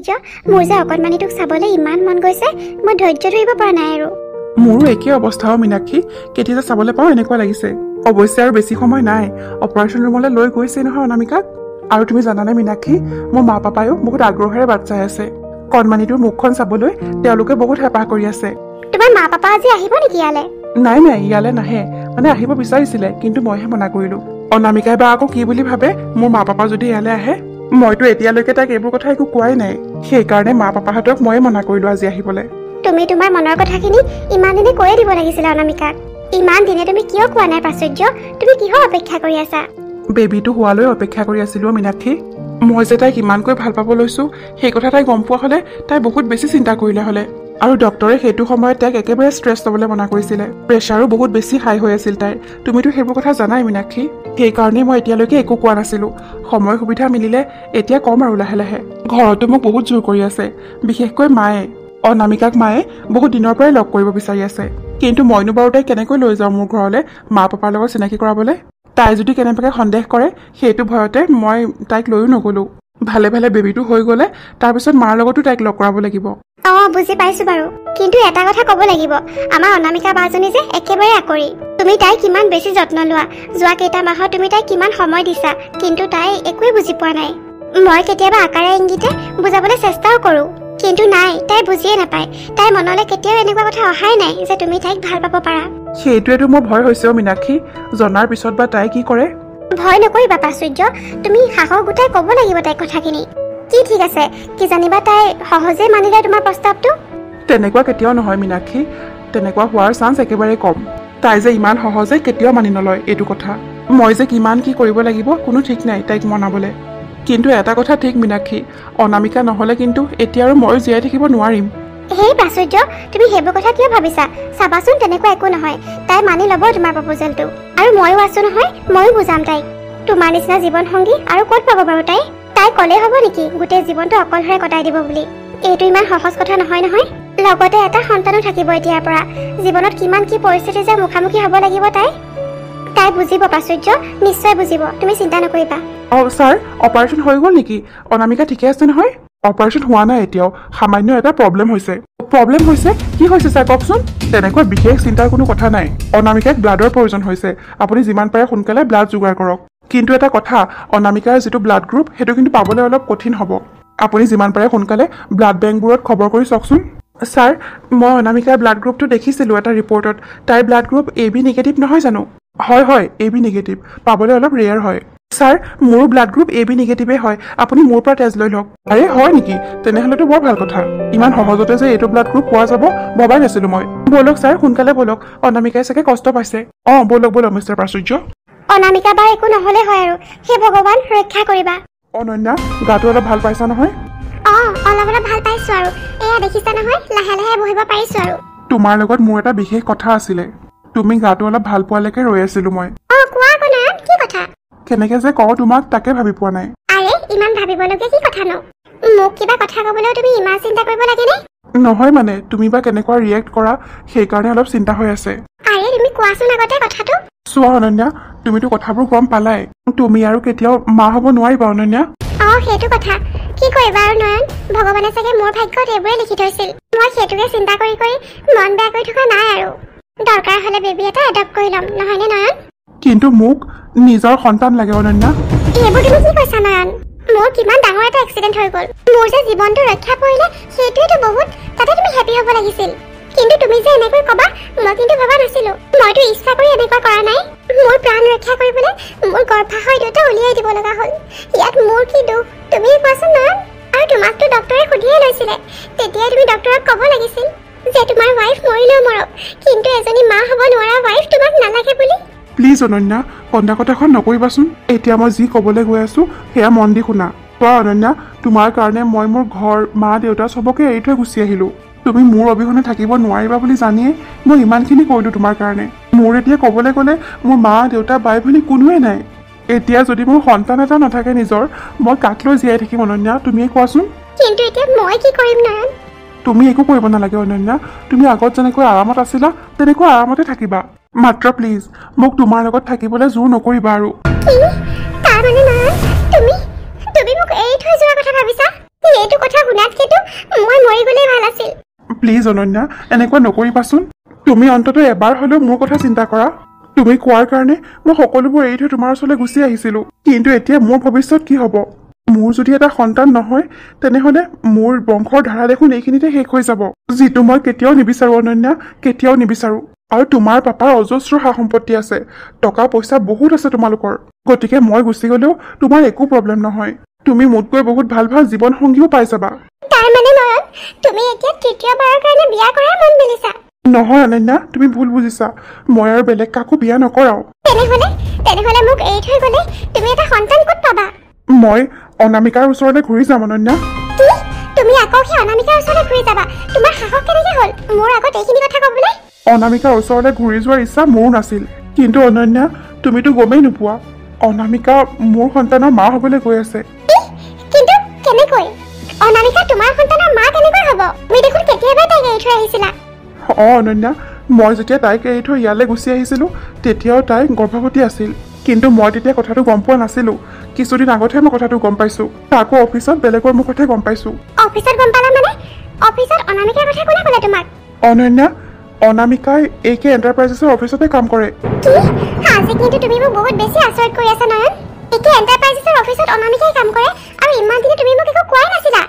প্ৰাচুৰ্য মোৰ যে অকণমানিটোক চাবলৈ ইমান মন গৈছে মই ধৈৰ্য ধৰিব পৰা নাই আৰু মোৰো একে অৱস্থা মীনাক্ষী কেতিয়া চাবলৈ পাওঁ এনেকুৱা লাগিছে অৱশ্যে আৰু বেছি সময় নাই অপাৰেশ্যন ৰুমলৈ লৈ গৈছে নহয় অনামিকাক আৰু তুমি জানানে মীনাক্ষী মোৰ মা পাপায়ো বহুত আগ্ৰহেৰে বাট চাই আছে কণমানিটোৰ মুখখন চাবলৈ তেওঁলোকে বহুত হেঁপাহ কৰি আছে তোমাৰ মা পাপা আজি আহিব নেকি ইয়ালে নাই ইয়ালে নাহে মানে আহিব বিচাৰিছিলে কিন্তু মইহে মনা কৰিলো অনামিকাই বা আকৌ কি বুলি ভাবে মোৰ মা পাপা যদি ইয়ালে আহে মইতো এতিয়ালৈকে তাইক এইবোৰ কথা একো কোৱাই নাই সেইকাৰণে মা পাপাহঁতক ময়ে মনা কৰিলো আজি আহিবলৈ তুমি তোমাৰ মনৰ কথাখিনি ইমান দিনে কৈয়ে দিব লাগিছিলে অনামিকাক ইমান দিনে তুমি কিয় কোৱা নাই প্ৰাচুৰ্য তুমি কিহৰ অপেক্ষা কৰি আছা বেবীটো হোৱালৈ অপেক্ষা কৰি আছিলো মীনাক্ষী মই যে তাইক ইমানকৈ ভাল পাব লৈছো সেই কথা তাই গম পোৱা হলে তাই বহুত বেছি চিন্তা কৰিলে হলে আৰু ডক্টৰে সেইটো সময়ত তাইক একেবাৰে ষ্ট্ৰেছ ল'বলৈ মনা কৰিছিলে প্ৰেছাৰো বহুত বেছি হাই হৈ আছিল তাইৰ তুমিতো সেইবোৰ কথা জানাই মীনাক্ষী সেইকাৰণে মই এতিয়ালৈকে একো কোৱা নাছিলো সময় সুবিধা মিলিলে এতিয়া কম আৰু লাহে লাহে ঘৰতো মোক বহুত জোৰ কৰি আছে বিশেষকৈ মায়ে অনামিকাক মায়ে বহুত দিনৰ পৰাই লগ কৰিব বিচাৰি আছে কিন্তু মইনো বাৰু তাইক কেনেকৈ লৈ যাওঁ মোৰ ঘৰলৈ মা পাপাৰ লগত চিনাকি কৰাবলৈ তাই যদি কেনেবাকৈ সন্দেহ কৰে সেইটো ভয়তে মই তাইক লৈও নগলো ভালে ভালে বেবীটো হৈ গ'লে তাৰপিছত মাৰ লগতো তাইক লগ কৰাব লাগিব বুজি পাইছো বাৰু কিন্তু এটা কথা ক'ব লাগিব আমাৰ অনামিকা বাজনী যে একেবাৰে আকৰি তুমি তাইক কিমান বেছি যত্ন লোৱা যোৱা কেইটা মাহত তুমি তাইক কিমান সময় দিছা কিন্তু তাই একোৱে বুজি পোৱা নাই মই কেতিয়াবা আকাৰে ইংগিতে বুজাবলৈ চেষ্টাও কৰো কিন্তু নাই তাই বুজিয়ে নাপায় তাই মনলৈ কেতিয়াও এনেকুৱা কথা অহাই নাই যে তুমি তাইক ভাল পাব পাৰা সেইটোৱেতো মোৰ ভয় হৈছে মীনাক্ষী জনাৰ পিছত বা তাই কি কৰে ভয় নকৰিবা প্ৰাচুৰ্য তুমি সাহস গোটাই ক'ব লাগিব তাইক কথাখিনি কি ঠিক আছে কি জানিবা তাই সহজে মানিলে তোমাৰ প্ৰস্তাৱটো তেনেকুৱা কেতিয়াও নহয় মীনাক্ষী তেনেকুৱা হোৱাৰ চান্স একেবাৰে কম তাই যে ইমান সহজে কেতিয়াও মানি নলয় এইটো কথা মই যে কিমান কি কৰিব লাগিব কোনো ঠিক নাই তাইক মনাবলৈ কিন্তু এটা কথা ঠিক মীনাক্ষী অনামিকা নহ'লে কিন্তু এতিয়া আৰু মই জীয়াই থাকিব নোৱাৰিম হে প্ৰাচুৰ্য তুমি সেইবোৰ কথা কিয় ভাবিছা চাবাচোন তেনেকুৱা একো নহয় তাই মানি ল'ব তোমাৰ প্ৰপ'জেলটো আৰু ময়ো আছো নহয় ময়ো বুজাম তাইক তোমাৰ নিচিনা জীৱন সংগী আৰু ক'ত পাব বাৰু তাই ক'লে হ'ব নেকি গোটেই জীৱনটো অকলশৰে কটাই দিব বুলি এইটো ইমান সহজ কথা নহয় নহয় লগতে এটা সন্তানো থাকিব এতিয়াৰ পৰা জীৱনত কিমান কি পৰিস্থিতি যে মুখামুখি হ'ব লাগিব তাই বুজিব প্ৰাচুৰ্য নিশ্চয় বুজিব তুমি চিন্তা নকৰিবা ছাৰ অপাৰেশ্যন হৈ গ'ল নেকি অনামিকা ঠিকে আছে নহয় অপাৰেশ্যন হোৱা নাই এতিয়াও সামান্য এটা প্ৰব্লেম হৈছে কি হৈছে ছাৰ কওকচোন তেনেকুৱা বিশেষ চিন্তাৰ কোনো কথা নাই অনামিকাক ব্লাডৰ প্ৰয়োজন হৈছে আপুনি যিমান পাৰে সোনকালে ব্লাড যোগাৰ কৰক কিন্তু এটা কথা অনামিকাৰ যিটো ব্লাড গ্ৰুপ সেইটো কিন্তু পাবলৈ অলপ কঠিন হ'ব আপুনি যিমান পাৰে সোনকালে ব্লাড বেংকবোৰত খবৰ কৰি চাওকচোন ছাৰ মই অনামিকাৰ ব্লাড গ্ৰুপটো দেখিছিলোঁ এটা ৰিপৰ্টত তাইৰ ব্লাড গ্ৰুপ AB নিগেটিভ নহয় জানো হয় AB নিগেটিভ পাবলৈ অলপ ৰেয়াৰ হয় ছাৰ মোৰো ব্লাড গ্ৰুপ AB নিগেটিভে হয় আপুনি মোৰ পৰা তেজ লৈ লওক আৰে হয় নেকি তেনেহ'লেতো বৰ ভাল কথা ইমান সহজতে যে এইটো ব্লাড গ্ৰুপ পোৱা যাব ভবাই নাছিলোঁ মই ব'লক ছাৰ সোনকালে ব'লক অনামিকাই চাগে কষ্ট পাইছে ব'লক মিষ্টাৰ প্ৰাচুৰ্য অনামিকা বাৰ একো নহ'লে হয় আৰু হে ভগৱান ৰক্ষা কৰিবা অনন্যা গাটো অলপ ভাল পাইছা নহয় অলপ ভাল পাইছো আৰু এয়া দেখিছা নহয় লাহে লাহে বহিব পাৰিছো আৰু তোমাৰ লগত মোৰ এটা বিশেষ কথা আছিলে তুমি গাটো অলপ ভাল পোৱালৈকে ৰৈ আছিলো মই কোৱা কোনাৰায়ণ কি কথা কেনেকে যে কওঁ তোমাক তাকে ভাবি পোৱা নাই আৰে ইমান ভাবিবলগীয়া কি কথা নো মোক কিবা কথা ক'বলৈও তুমি ইমান চিন্তা কৰিব লাগেনে নহয় মানে তুমি বা কেনেকুৱা ৰিয়েক্ট কৰা সেইকাৰণে অলপ চিন্তা হৈ আছে আৰে তুমি কোৱাচোন আগতে কথাটো চোৱা অনন্যা তুমিতো কথাবোৰ গম পালাই তুমি আৰু কেতিয়াও মা হ'ব নোৱাৰিবা অনন্যা সেইটো কথা কি কৰিবা আৰু নয়ন ভগৱানে চাগে মোৰ ভাগ্যত এইবোৰে লিখি থৈছিল মই সেইটোকে চিন্তা কৰি মন বেয়া কৰি থকা নাই আৰু দৰকাৰ হ'লে বেবী এটা এডপ্ট কৰি ল'ম নহয়নে নয়ন কিন্তু মোক নিজৰ সন্তান লাগে অনন্যা এইবোৰ তুমি কি কৈছা নয়ন মোৰ কিমান ডাঙৰ এটা এক্সিডেণ্ট হৈ গ'ল মোৰ যে জীৱনটো ৰক্ষা পৰিলে সেইটোৱেতো বহুত তাতে তুমি হেপী হ'ব লাগিছিল কিন্তু তুমি যে এনেকৈ ক'বা মই কিন্তু ভবা নাছিলো মইতো ইচ্ছা কৰি এনেকুৱা কৰা নাই মোৰ প্ৰাণ ৰক্ষা কৰিবলৈ মোৰ গৰ্ভাশয় দুটা উলিয়াই দিব লগা হ'ল ইয়াত মোৰ কি দুখ তুমি কোৱাচোন নয়ন আৰু তোমাকতো ডক্টৰে সুধিয়ে লৈছিলে তেতিয়াই তুমি ডক্টৰক ক'ব লাগিছিল যে তোমাৰ ৱাইফ মৰিলেও মৰক কিন্তু এজনী মা হ'ব নোৱাৰা ৱাইফ তোমাক নালাগে বুলি প্লিজ অনন্যা কন্দা কথাখন নকৰিবাচোন এতিয়া মই যি ক'বলৈ গৈ আছো সেয়া মন দি শুনা চোৱা অনন্যা তোমাৰ কাৰণে মই মোৰ ঘৰ মা দেউতা চবকে এৰি থৈ গুচি আহিলো তুমি মোৰ অবিহনে থাকিব নোৱাৰিবা বুলি জানিয়ে মই ইমানখিনি কৰিলো তোমাৰ কাৰণে মোৰ এতিয়া ক'বলৈ গ'লে মোৰ মা দেউতা বাই ভনী কোনোৱে নাই এতিয়া যদি মোৰ সন্তান এটা নাথাকে নিজৰ মই কাক লৈ জীয়াই থাকিম অনন্যা তুমিয়ে কোৱাচোন কিন্তু এতিয়া মই কি কৰিম নয়ন তুমি একো কৰিব নালাগে অনন্যা তুমি আগত যেনেকৈ আৰামত আছিলা তেনেকৈ আৰামতে থাকিবা মাত্ৰ প্লিজ মোক তোমাৰ লগত থাকিবলৈ জোৰ নকৰিবা আৰু কি তাৰ মানে নয়ন তুমি মোক এৰি থৈ যোৱাৰ কথা ভাবিছা এইটো কথা শুনাতকেতো মই মৰি গ'লেই ভাল আছিল। প্লিজ অনন্যা, এনেকুৱা নকৰিবাচোন। তুমি অন্ততঃ এবাৰ হ'লেও মোৰ কথা চিন্তা কৰা। তুমি কোৱাৰ কাৰণে মই সকলোবোৰ এৰি থৈ তোমাৰ ওচৰলৈ গুচি আহিছিলোঁ। কিন্তু এতিয়া মোৰ ভৱিষ্যত কি হ'ব? মোৰ যদি এটা সন্তান নহয়, তেনেহ'লে মোৰ বংশৰ ধাৰা দেখোন এইখিনিতে শেষ হৈ যাব, যিটো মই কেতিয়াও নিবিচাৰোঁ অনন্যা, কেতিয়াও নিবিচাৰোঁ। আৰু তোমাৰ পাপাৰ অজস্ৰ সা সম্পত্তি আছে, টকা পইচা বহুত আছে তোমালোকৰ। গতিকে মই গুচি গ'লেও তোমাৰ একো প্ৰব্লেম নহয়। তুমি মোতকৈ বহুত ভাল ভাল জীৱন সংগীও পাই যাবা। তাৰ মানে নয়ন, তুমি এতিয়া তৃতীয়বাৰৰ কাৰণে বিয়া কৰাৰ মন মেলিছা? নহয় অনন্যা, তুমি ভুল বুজিছা। মই আৰু বেলেগ কাকো বিয়া নকৰাও। তেনেহ'লে মোক এৰি থৈ গ'লে তুমি এটা সন্তান ক'ত পাবা? মই অনামিকাৰ ওচৰলৈ ঘূৰি যাম অনন্যা। কি? তুমি আকৌ সেই অনামিকাৰ ওচৰলৈ ঘূৰি যাবা? তোমাৰ সাহস কেনেকৈ হ'ল মোৰ আগত এইখিনি কথা ক'বলৈ? অনামিকাৰ ওচৰলৈ ঘূৰি যোৱাৰ ইচ্ছা মোৰো নাছিল, কিন্তু অনন্যা তুমিতো গমেই নোপোৱা, অনামিকা মোৰ সন্তানৰ মা হ'বলৈ গৈ আছে। কিন্তু কেনেকৈ? অনামিকা তোমাৰ সন্তানৰ মা কেনেকৈ হ'ব? তুমি দেখোন কেতিয়াবাই তাইক এৰি থৈ আহিছিলা। অনন্যা, মই যেতিয়া তাইক এৰি থৈ ইয়ালৈ গুচি আহিছিলোঁ তেতিয়াও তাই গৰ্ভৱতী আছিল, কিন্তু মই তেতিয়া কথাটো গম পোৱা নাছিলোঁ। কিছুদিন আগতহে মই কথাটো গম পাইছোঁ, তাকো অফিচত বেলেগৰ মুখতহে গম পাইছোঁ। অফিচত গম পালা মানে? অফিচত অনামিকাৰ কথা কোনে ক'লে তোমাক? অনন্যা, অনামিকাই AK এণ্টাৰপ্ৰাইজেছৰ অফিচতে কাম কৰে। কি? আজি কিন্তু তুমি মোক বহুত বেছি আচৰিত কৰি আছা নয়ন। AK এণ্টাৰপ্ৰাইজেছৰ অফিচত অনামিকাই কাম কৰে আৰু ইমান দিনে তুমি মোক একো কোৱাই নাছিলা।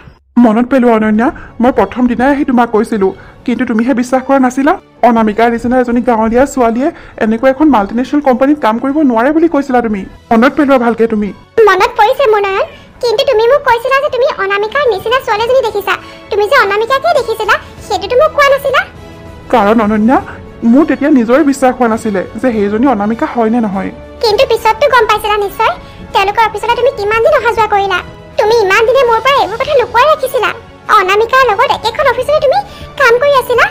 মনত পেলোৱা অনন্যা, মই প্ৰথম দিনাই আহি তোমাক কৈছিলোঁ, কিন্তু তুমিহে বিশ্বাস কৰা নাছিলা। অনামিকাৰ নিচিনা এজনী গাঁৱলীয়া ছোৱালীয়ে এনেকুৱা এখন মাল্টিনেশ্যনেল কোম্পানীত কাম কৰিব নোৱাৰে বুলি কৈছিলা তুমি। মনত পেলোৱা ভালকে তুমি। মনত পৰিছে মোৰ নয়ন, কিন্তু তুমি মোক কৈছিলা যে তুমি অনামিকাৰ নিচিনা ছোৱালী এজনী দেখিছা। তুমি যে অনামিকাকে দেখিছিলা সেইটোতো মোক কোৱা নাছিলা। কাৰণ অনন্যা, মোৰ তেতিয়া নিজৰে বিশ্বাস হোৱা নাছিলে যে সেইজনী অনামিকা হয় নে নহয়। কিন্তু পিছততো গম পাইছিলা নিশ্চয়। তেওঁলোকৰ অফিচলৈ তুমি কিমান দিন অহা যোৱা কৰিলা? তুমি ইমান দিনে মোৰ পৰা এইবোৰ কথা লুকুৱাই ৰাখিছিলা। অনামিকাৰ লগত একেখন অফিচতে তুমি কাম কৰি আছিলা।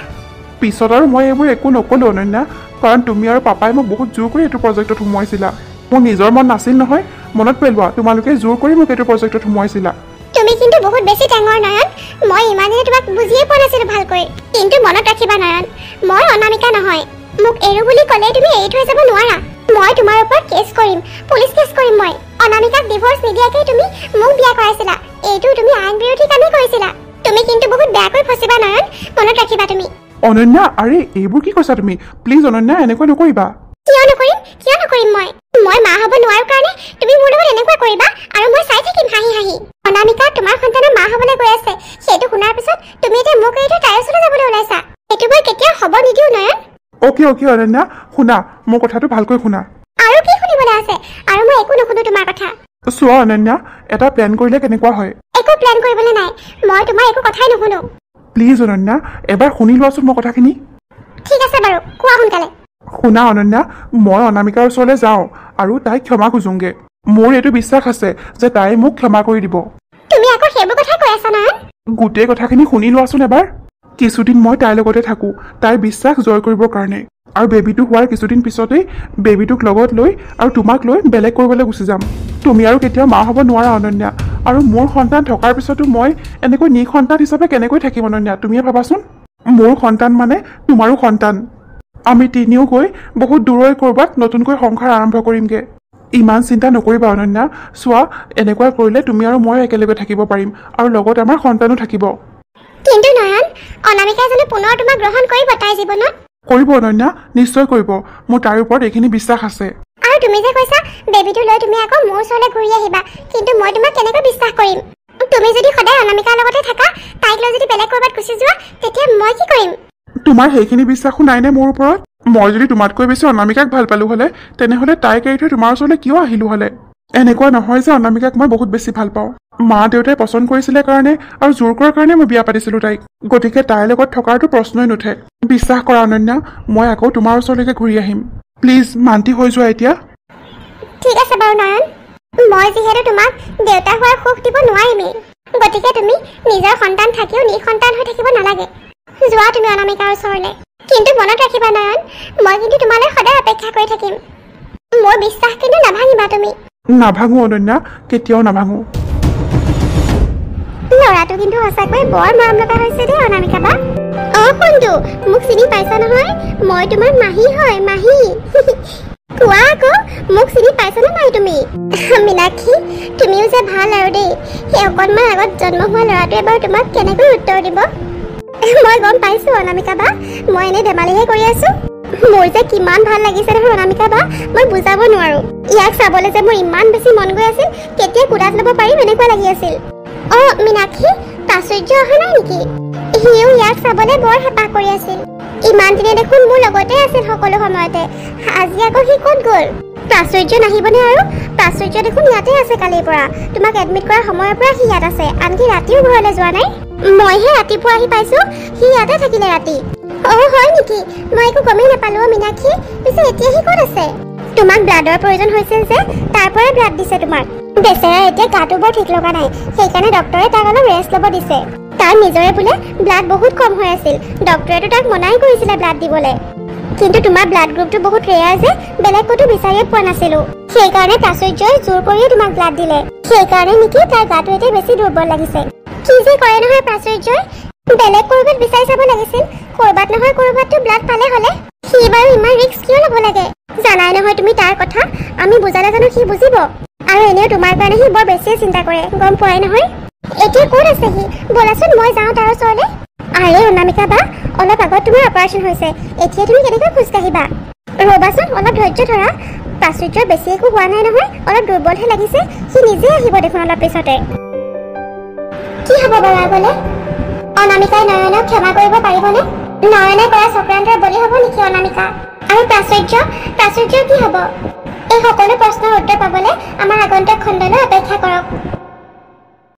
পিছত আৰু মই এইবোৰ একো নক'লো অনন্যা, কাৰণ তুমি আৰু পাপাই মোক বহুত জোৰ কৰি এইটো প্ৰজেক্টত সোমোৱাইছিলা। মোৰ নিজৰ মন নাছিল নহয়। মনত পেলোৱা, তোমালোকে জোৰ কৰি মোক এইটো প্ৰজেক্টত সোমোৱাইছিলা। তুমি কিন্তু বহুত বেছি টেঙৰ নয়ন। মই ইমান দিনে তোমাক বুজিয়ে পোৱা নাছিলো ভালকৈ। কিন্তু মনত ৰাখিবা নয়ন, মই অনামিকা নহয়। মোক এৰো বুলি ক'লে তুমি এৰি থৈ যাব নোৱাৰা। মই তোমাৰ ওপৰত কেছ কৰিম, পুলিচ কেছ কৰিম। মই অনামিকাক ডিভোৰ্চ নিদিয়াকৈ তুমি মোক বিয়া কৰাইছিলা। এইটো তুমি আইন বিৰোধী কামেই কৰিছিলা। তুমি কিন্তু বহুত বেয়াকৈ ফচিবা নয়ন, মনত ৰাখিবা তুমি। অনন্যা, আৰে এইবোৰ কি কৈছা তুমি? প্লিজ অনন্যা, এনেকুৱা নকৰিবা। কিয় নকৰিম? মই মা হ'ব নোৱাৰো কাৰণে তুমি মোৰ লগত এনেকুৱা কৰিবা আৰু মই চাই থাকিম হাঁহি হাঁহি। অনামিকা তোমাৰ সন্তানৰ মা হ'বলৈ গৈ আছে, সেইটো শুনাৰ পিছত তুমি এতিয়া মোক এৰি থৈ তাইৰ ওচৰলৈ যাবলৈ ওলাইছা। সেইটো মই কেতিয়াও হ'ব নিদিওঁ নয়ন। অ'কে অনন্যা, শুনা, মোৰ কথাটো ভালকৈ শুনা। আৰু কি শুনিবলৈ আছে? আৰু মই একো নুশুনো তোমাৰ কথা। চোৱা অনন্যা, এটা প্লেন কৰিলে কেনেকুৱা হয়? একো প্লেন কৰিবলৈ নাই, মই তোমাৰ একো কথাই নুশুনো। প্লিজ অনন্যা, এবাৰ শুনি লোৱাচোন মোৰ কথাখিনি। ঠিক আছে বাৰু, কোৱা সোনকালে। শুনা অনন্যা, মই অনামিকাৰ ওচৰলৈ যাওঁ আৰু তাইক ক্ষমা খুজোঁগে। মোৰ এইটো বিশ্বাস আছে যে তাই মোক ক্ষমা কৰি দিব। তুমি আকৌ সেইবোৰ কথা কৈ আছা নয়ন? গোটেই কথাখিনি শুনি লোৱাচোন এবাৰ। কিছুদিন মই তাইৰ লগতে থাকোঁ, তাইৰ বিশ্বাস জয় কৰিবৰ কাৰণে। আৰু বেবীটো হোৱাৰ কিছুদিন পিছতেই বেবীটোক লগত লৈ আৰু তোমাক লৈ বেলেগ কৰিবলৈ গুচি যাম। তুমি আৰু কেতিয়াও মা হ'ব নোৱাৰা অনন্যা। আৰু মোৰ সন্তান থকাৰ পিছতো মই এনেকৈ নিঃসন্তান হিচাপে কেনেকৈ থাকিম অনন্যা? তুমিয়ে ভাবাচোন। মোৰ সন্তান মানে তোমাৰো সন্তান। আমি তিনিও গৈ বহুত দূৰৈ ক'ৰবাত নতুনকৈ সংসাৰ আৰম্ভ কৰিমগৈ। ইমান চিন্তা নকৰিবা অনন্যা। চোৱা, এনেকুৱা কৰিলে তুমি আৰু মই একেলগে থাকিব পাৰিম আৰু লগত আমাৰ সন্তানো থাকিব। কিন্তু নয়ন, অনামিকাই জানো পুনৰ তোমাক গ্ৰহণ কৰিব তাইৰ জীৱনত? কৰিব অনন্যা, নিশ্চয় কৰিব। মোৰ তাইৰ ওপৰত এইখিনি বিশ্বাস আছে। আৰু তুমি যে কৈছা বেবীটো লৈ তুমি আকৌ মোৰ ওচৰলৈ ঘূৰি আহিবা, কিন্তু মই তোমাক কেনেকৈ বিশ্বাস কৰিম? তুমি যদি সদায় অনামিকাৰ লগতে থাকা, তাইক লৈ যদি বেলেগ ক'ৰবাত গুচি যোৱা, তেতিয়া মই কি কৰিম? তোমাৰ সেইখিনি বিশ্বাসো নাইনে মোৰ ওপৰত? মই যদি তোমাতকৈ বেছি অনামিকাক ভাল পালো হ'লে, তেনেহ'লে তাইক এৰি থৈ তোমাৰ ওচৰলৈ কিয় আহিলো হ'লে? এনেকুৱা নহয় যে অনামিকাক মই বহুত বেছি ভাল পাওঁ। মা দেউতাই পচন্দ কৰিছিলে কাৰণে আৰু জোৰ কৰাৰ কাৰণে মই বিয়া পাতিছিলো তাইক। গতিকে তাইৰ লগত থকাৰতো প্ৰশ্নই নুঠে। বিশ্বাস কৰা অনন্যা, মই আকৌ তোমাৰ ওচৰলৈকে ঘূৰি আহিম। প্লিজ মান্তি হৈ যোৱা এতিয়া। ঠিক আছে বাৰু নয়ন, মই যিহেতু তোমাক দেউতা হোৱাৰ সুখ দিব নোৱাৰিমেই, গতিকে তুমি নিজৰ সন্তান থাকিও নিঃসন্তান হৈ থাকিব নালাগে। যোৱা তুমি অনামিকাৰ ওচৰলৈ। কিন্তু মনত ৰাখিবা নয়ন, মই কিন্তু তোমালৈ সদায় অপেক্ষা কৰি থাকিম। মোৰ বিশ্বাস কিন্তু নাভাঙিবা তুমি। নাভাঙো অনন্যা, কেতিয়াও নাভাঙো। ল'ৰাটো কিন্তু সঁচাকৈ বৰ মৰম লগা হৈছে দেই অনামিকা বা। শুনটো, মোক চিনি পাইছা নহয়? মই তোমাৰ মাহী হয়, মাহী। কোৱা আকৌ, মোক চিনি পাইছানে নাই তুমি? মীনাক্ষী, তুমিও যে ভাল ভাল আৰু দেই সেই অকণমান আগত জন্ম হোৱা ল'ৰাটোৱে বাৰু তোমাক কেনেকৈ উত্তৰ দিব মই গম পাইছোঁ অনামিকা বা মই এনেই ধেমালিহে কৰি আছোঁ মোৰ যে কিমান ভাল লাগিছে নহয় অনামিকা বা মই বুজাব নোৱাৰোঁ ইয়াক চাবলৈ যে মোৰ ইমান বেছি মন গৈ আছিল কেতিয়া কোলাত ল'ব পাৰিম এনেকুৱা লাগি আছিল অঁ মীনাক্ষী প্ৰাচুৰ্য অহা নাই নেকি সিও ইয়াক চাবলৈ বৰ হেঁপাহ কৰি আছিল ইমান দিনে দেখোন মোৰ লগতে আছিল সকলো সময়তে আজি আকৌ সি ক'ত গ'ল প্ৰাচুৰ্য নাহিবনে আৰু প্ৰাচুৰ্য দেখোন ইয়াতে আছে কালিৰ পৰা তোমাক এডমিট কৰাৰ সময়ৰ পৰা সি ইয়াত আছে আনকি ৰাতিও ঘৰলৈ যোৱা নাই মইহে ৰাতিপুৱা আহি পাইছোঁ সি ইয়াতে থাকিলে ৰাতি অঁ হয় নেকি মই একো গমেই নাপালোঁ মীনাক্ষী পিছে এতিয়া সি ক'ত আছে তোমাক ব্লাডৰ প্ৰয়োজন হৈছিল যে তাৰ পৰাই ব্লাড দিছে তোমাক বেচেৰা এতিয়া গাটো বৰ ঠিক লগা নাই সেইকাৰণে ডক্টৰে তাক অলপ ৰেষ্ট ল'ব দিছে তাৰ নিজৰে বোলে ব্লাড বহুত কম হৈ আছিল ডক্টৰেতো তাক মনাই কৰিছিলে ব্লাড দিবলৈ কিন্তু তোমাৰ ব্লাড গ্ৰুপটো বহুত ৰেয়াৰ যে বেলেগ ক'তো বিচাৰিয়ে পোৱা নাছিলোঁ সেইকাৰণে প্ৰাচুৰ্যই জোৰ কৰিয়ে তোমাক ব্লাড দিলে সেইকাৰণে নেকি তাৰ গাটো এতিয়া বেছি দুৰ্বল লাগিছে কি যে কৰে নহয় প্ৰাচুৰ্যই বেলেগ ক'ৰবাত বিচাৰি চাব লাগিছিল ক'ৰবাত নহয় ক'ৰবাততো ব্লাড পালে হ'লে সি বাৰু ইমান ৰিস্ক কিয় ল'ব লাগে জানাই নহয় তুমি তাৰ কথা আমি বুজালে জানো সি বুজিব আৰু এনেও তোমাৰ কাৰণে সি বৰ বেছিয়ে চিন্তা কৰে গম পোৱাই নহয় এতিয়া ক'ত আছে সি ব'লাচোন মই যাওঁ তাৰ ওচৰলৈ আৰে অনামিকা বা অলপ আগত তোমাৰ অপাৰেশ্যন হৈছে এতিয়া তুমি কেনেকৈ খোজকাঢ়িবা ৰ'বাচোন অলপ ধৈৰ্য ধৰা প্ৰাচুৰ্যৰ বেছি একো হোৱা নাই নহয় অলপ দুৰ্বলহে লাগিছে সি নিজে আহিব দেখোন অলপ পিছতে কি হ'ব বাৰু আগলৈ অনামিকাই নয়নক ক্ষমা কৰিব পাৰিবনে নয়নে কৰা চক্ৰান্তৰ বলি হ'ব নেকি অনামিকা আৰু প্ৰাচুৰ্যৰ কি হ'ব এই সকলো প্ৰশ্নৰ উত্তৰ পাবলৈ আমাৰ আগন্তুক খণ্ডলৈ অপেক্ষা কৰক